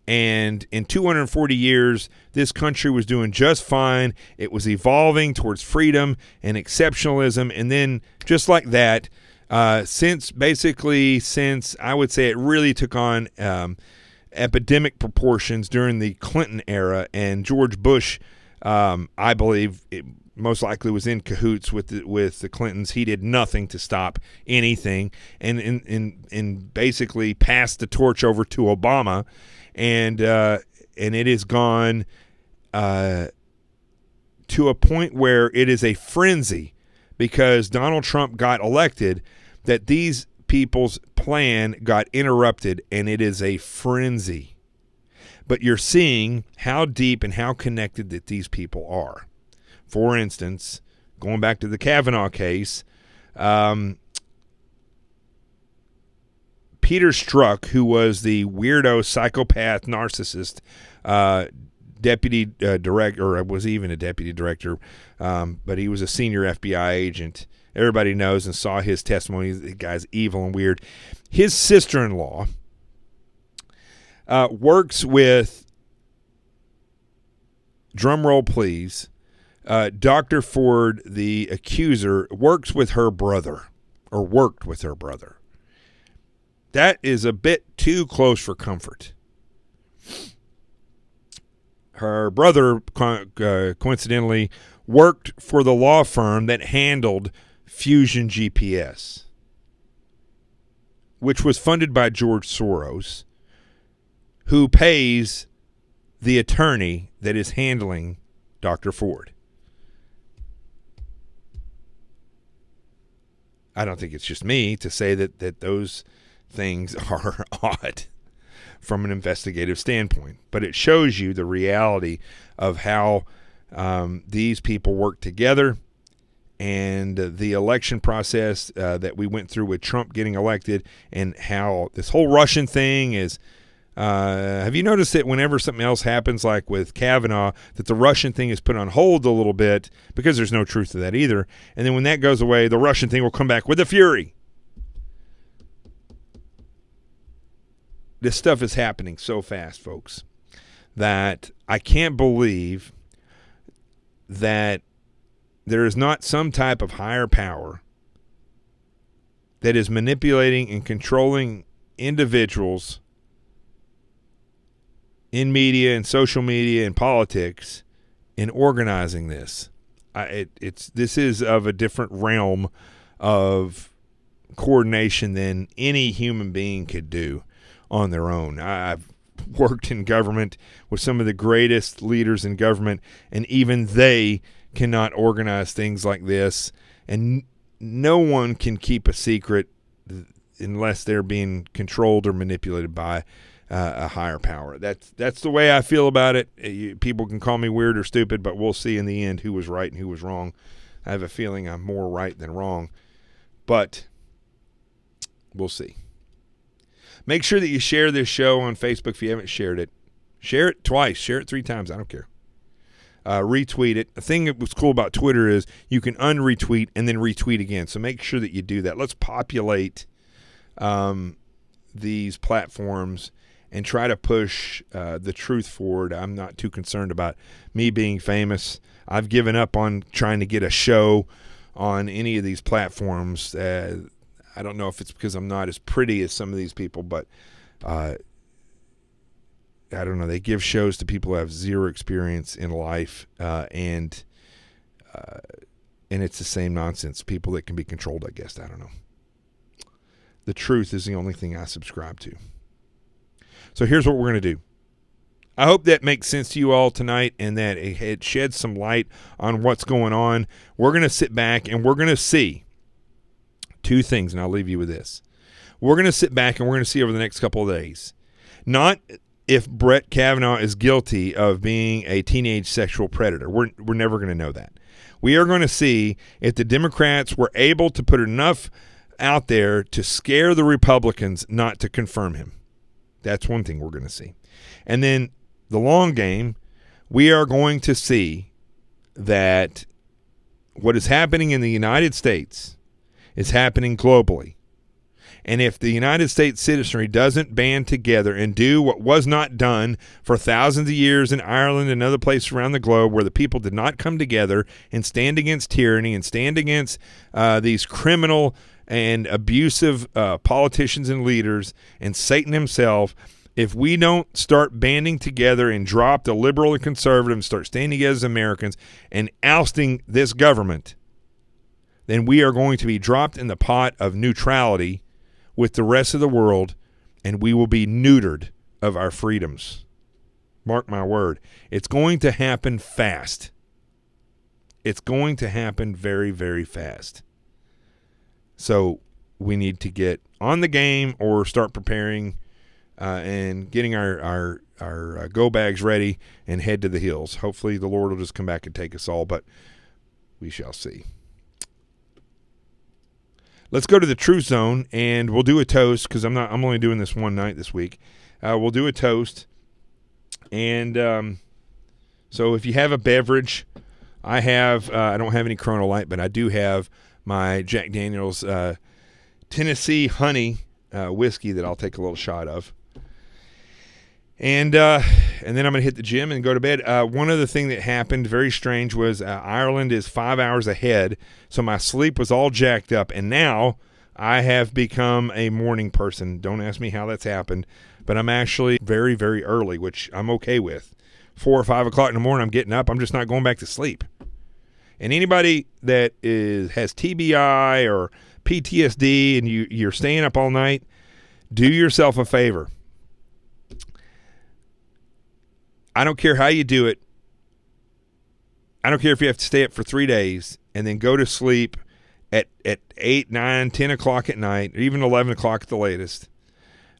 And in 240 years, this country was doing just fine. It was evolving towards freedom and exceptionalism. And then just like that, since I would say it really took on epidemic proportions during the Clinton era, and George Bush, I believe, most likely was in cahoots with the Clintons. He did nothing to stop anything, and basically passed the torch over to Obama, and it has gone to a point where it is a frenzy, because Donald Trump got elected, that these people's plan got interrupted, and it is a frenzy. But you're seeing how deep and how connected that these people are. For instance, going back to the Kavanaugh case, Peter Strzok, who was the weirdo, psychopath, narcissist deputy director, or was even a deputy director, but he was a senior FBI agent. Everybody knows and saw his testimony. The guy's evil and weird. His sister-in-law works with, drum roll please, Dr. Ford, the accuser, worked with her brother. That is a bit too close for comfort. Her brother, coincidentally, worked for the law firm that handled Fusion GPS, which was funded by George Soros, who pays the attorney that is handling Dr. Ford. I don't think it's just me to say that those things are odd from an investigative standpoint, but it shows you the reality of how these people work together, and the election process that we went through with Trump getting elected, and how this whole Russian thing is. Have you noticed that whenever something else happens, like with Kavanaugh, that the Russian thing is put on hold a little bit because there's no truth to that either, and then when that goes away, the Russian thing will come back with a fury. This stuff is happening so fast, folks, that I can't believe that there is not some type of higher power that is manipulating and controlling individuals in media and social media and politics in organizing this. This is of a different realm of coordination than any human being could do on their own. I've worked in government with some of the greatest leaders in government, and even they cannot organize things like this, and no one can keep a secret unless they're being controlled or manipulated by a higher power. That's the way I feel about it. People can call me weird or stupid, but we'll see in the end who was right and who was wrong. I have a feeling I'm more right than wrong, but we'll see. Make sure that you share this show on Facebook if you haven't shared it. Share it twice. Share it 3 times. I don't care. Retweet it. The thing that was cool about Twitter is you can unretweet and then retweet again. So make sure that you do that. Let's populate these platforms and try to push the truth forward. I'm not too concerned about me being famous. I've given up on trying to get a show on any of these platforms. I don't know if it's because I'm not as pretty as some of these people, but I don't know. They give shows to people who have zero experience in life, and it's the same nonsense. People that can be controlled, I guess. I don't know. The truth is the only thing I subscribe to. So here's what we're going to do. I hope that makes sense to you all tonight and that it sheds some light on what's going on. We're going to sit back and we're going to see 2 things, and I'll leave you with this. We're going to sit back and we're going to see over the next couple of days, not if Brett Kavanaugh is guilty of being a teenage sexual predator. We're never going to know that. We are going to see if the Democrats were able to put enough out there to scare the Republicans not to confirm him. That's one thing we're going to see. And then the long game, we are going to see that what is happening in the United States is happening globally. And if the United States citizenry doesn't band together and do what was not done for thousands of years in Ireland and other places around the globe, where the people did not come together and stand against tyranny and stand against these criminal and abusive politicians and leaders and Satan himself, if we don't start banding together and drop the liberal and conservative and start standing together as Americans and ousting this government, then we are going to be dropped in the pot of neutrality with the rest of the world, and we will be neutered of our freedoms. Mark my word. It's going to happen fast. It's going to happen very, very fast. So we need to get on the game or start preparing and getting our go bags ready and head to the hills. Hopefully the Lord will just come back and take us all, but we shall see. Let's go to the Truth Zone, and we'll do a toast because I'm only doing this one night this week. We'll do a toast, and so if you have a beverage, I don't have any Corona Light, but I do have my Jack Daniel's Tennessee Honey whiskey that I'll take a little shot of. And then I'm going to hit the gym and go to bed. One other thing that happened, very strange, was Ireland is 5 hours ahead, so my sleep was all jacked up. And now I have become a morning person. Don't ask me how that's happened, but I'm actually very, very early, which I'm okay with. 4 or 5 o'clock in the morning, I'm getting up. I'm just not going back to sleep. And anybody that has TBI or PTSD and you're staying up all night, do yourself a favor. I don't care how you do it. I don't care if you have to stay up for 3 days and then go to sleep at 8, 9, 10 o'clock at night, or even 11 o'clock at the latest.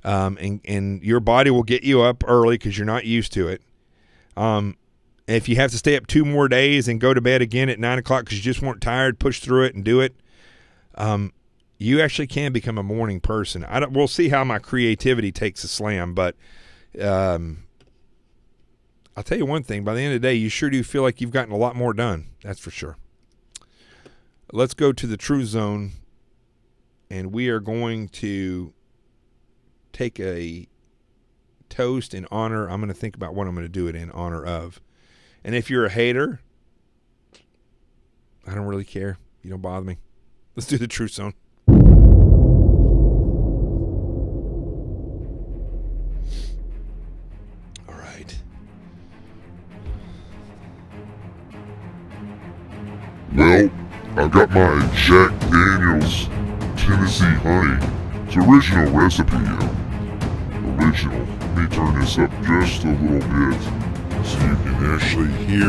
And your body will get you up early because you're not used to it. If you have to stay up 2 more days and go to bed again at 9 o'clock because you just weren't tired, push through it and do it. You actually can become a morning person. We'll see how my creativity takes a slam, but I'll tell you one thing. By the end of the day, you sure do feel like you've gotten a lot more done. That's for sure. Let's go to the Truth Zone, and we are going to take a toast in honor. I'm going to think about what I'm going to do it in honor of. And if you're a hater, I don't really care. You don't bother me. Let's do the Truth Zone. All right. Well, I've got my Jack Daniel's Tennessee Honey. It's original recipe, original. Let me turn this up just a little bit so you can actually hear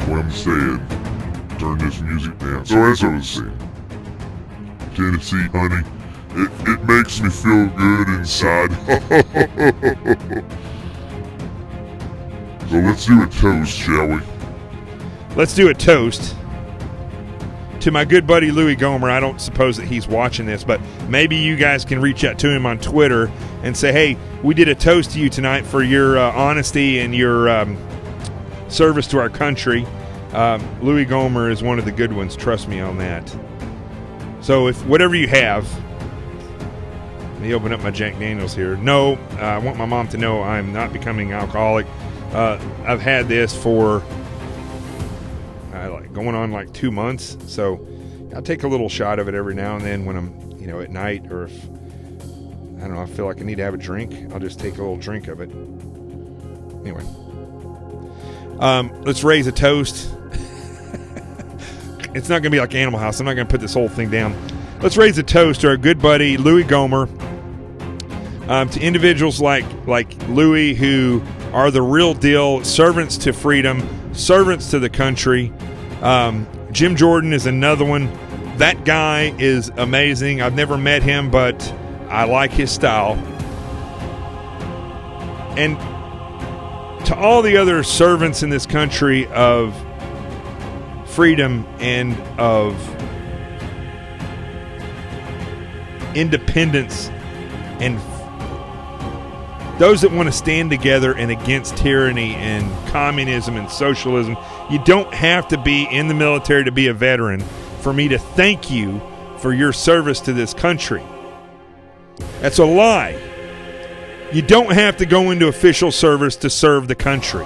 what I'm saying. Turn this music down. So as I was saying, Tennessee Honey, it makes me feel good inside. So let's do a toast, shall we? Let's do a toast to my good buddy Louis Gomer. I don't suppose that he's watching this, but maybe you guys can reach out to him on Twitter and say, hey, we did a toast to you tonight for your honesty and your service to our country. Louis Gomer is one of the good ones. Trust me on that. So if whatever you have, let me open up my Jack Daniels here. No, I want my mom to know I'm not becoming alcoholic. I've had this for going on like 2 months, so I'll take a little shot of it every now and then when I'm, at night, or if I don't know, I feel like I need to have a drink, I'll just take a little drink of it. Anyway, let's raise a toast. It's not going to be like Animal House. I'm not going to put this whole thing down. Let's raise a toast to our good buddy Louis Gomer, to individuals like Louis who are the real deal, servants to freedom, servants to the country. Jim Jordan is another one. That guy is amazing. I've never met him, but I like his style. And to all the other servants in this country of freedom and of independence, and those that want to stand together and against tyranny and communism and socialism, you don't have to be in the military to be a veteran for me to thank you for your service to this country. That's a lie. You don't have to go into official service to serve the country.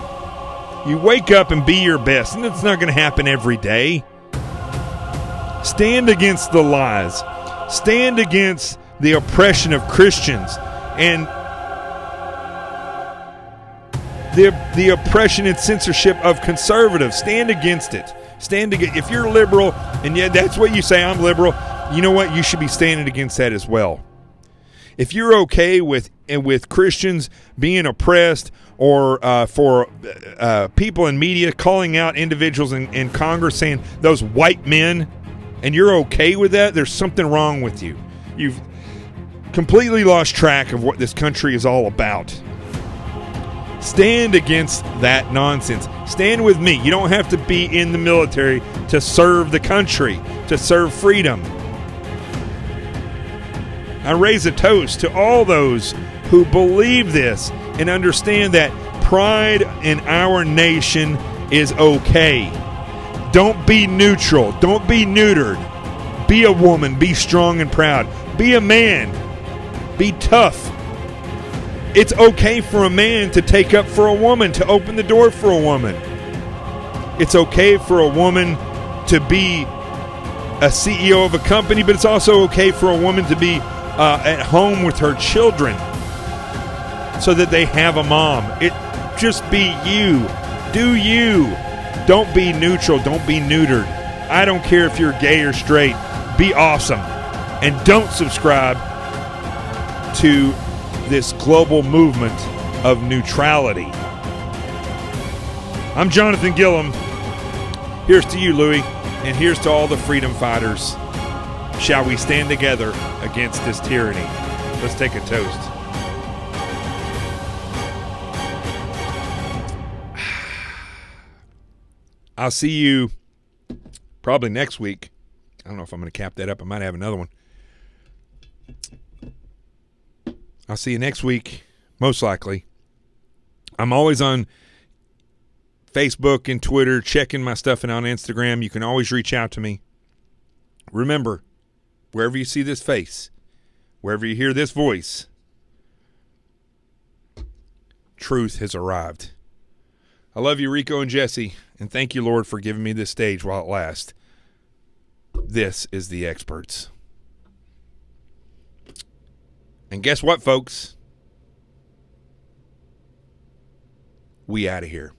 You wake up and be your best, and it's not going to happen every day. Stand against the lies. Stand against the oppression of Christians and the oppression and censorship of conservatives. Stand against it. If you're liberal, and yet that's what you say, I'm liberal, you know what? You should be standing against that as well. If you're okay with Christians being oppressed, or for people in media calling out individuals in Congress saying those white men, and you're okay with that, there's something wrong with you. You've completely lost track of what this country is all about. Stand against that nonsense. Stand with me. You don't have to be in the military to serve the country, to serve freedom. I raise a toast to all those who believe this and understand that pride in our nation is okay. Don't be neutral. Don't be neutered. Be a woman. Be strong and proud. Be a man. Be tough. It's okay for a man to take up for a woman, to open the door for a woman. It's okay for a woman to be a CEO of a company, but it's also okay for a woman to be at home with her children so that they have a mom. It just be you. Do you. Don't be neutral. Don't be neutered. I don't care if you're gay or straight. Be awesome. And don't subscribe to this global movement of neutrality. I'm Jonathan Gillum. Here's to you, Louie, and here's to all the freedom fighters. Shall we stand together against this tyranny? Let's take a toast. I'll see you probably next week. I don't know if I'm going to cap that up. I might have another one. I'll see you next week, most likely. I'm always on Facebook and Twitter, checking my stuff, and on Instagram. You can always reach out to me. Remember, wherever you see this face, wherever you hear this voice, truth has arrived. I love you, Rico and Jesse, and thank you, Lord, for giving me this stage while it lasts. This is The Experts. And guess what, folks? We out of here.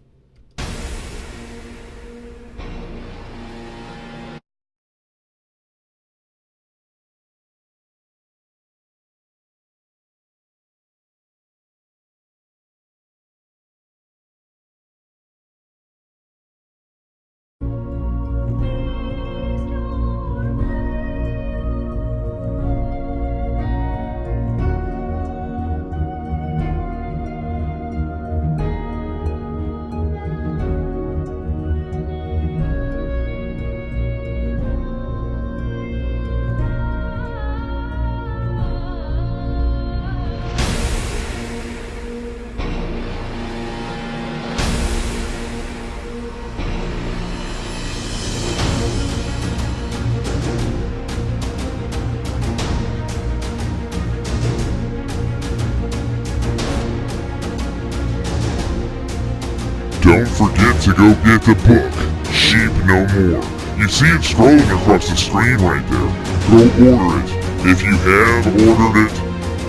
Don't forget to go get the book, Sheep No More. You see it scrolling across the screen right there. Go order it. If you have ordered it,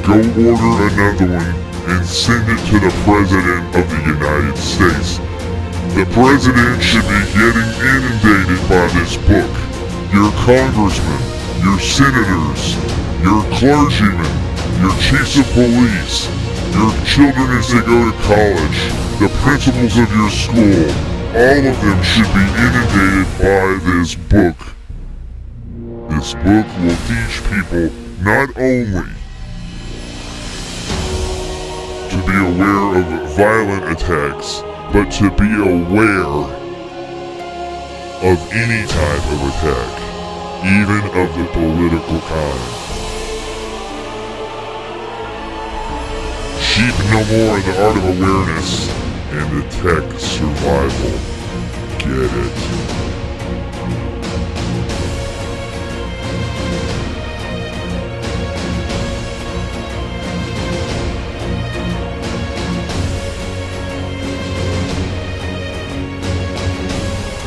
go order another one and send it to the President of the United States. The President should be getting inundated by this book. Your congressmen, your senators, your clergymen, your chiefs of police, your children as they go to college, the principals of your school, all of them should be inundated by this book. This book will teach people not only to be aware of violent attacks, but to be aware of any type of attack, even of the political kind. Sheep No More, The Art of Awareness, and the Tech Survival. Get it.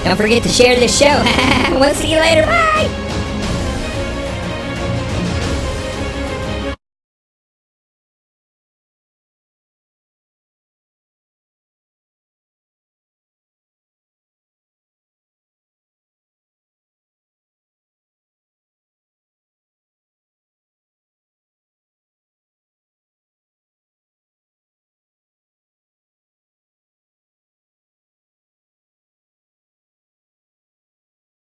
Don't forget to share this show. We'll see you later. Bye.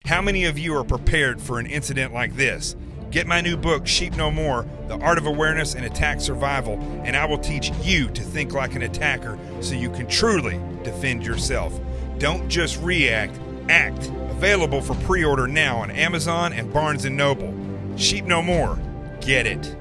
How many of you are prepared for an incident like this? Get my new book, Sheep No More, The Art of Awareness and Attack Survival, and I will teach you to think like an attacker so you can truly defend yourself. Don't just react, act. Available for pre-order now on Amazon and Barnes & Noble. Sheep No More. Get it.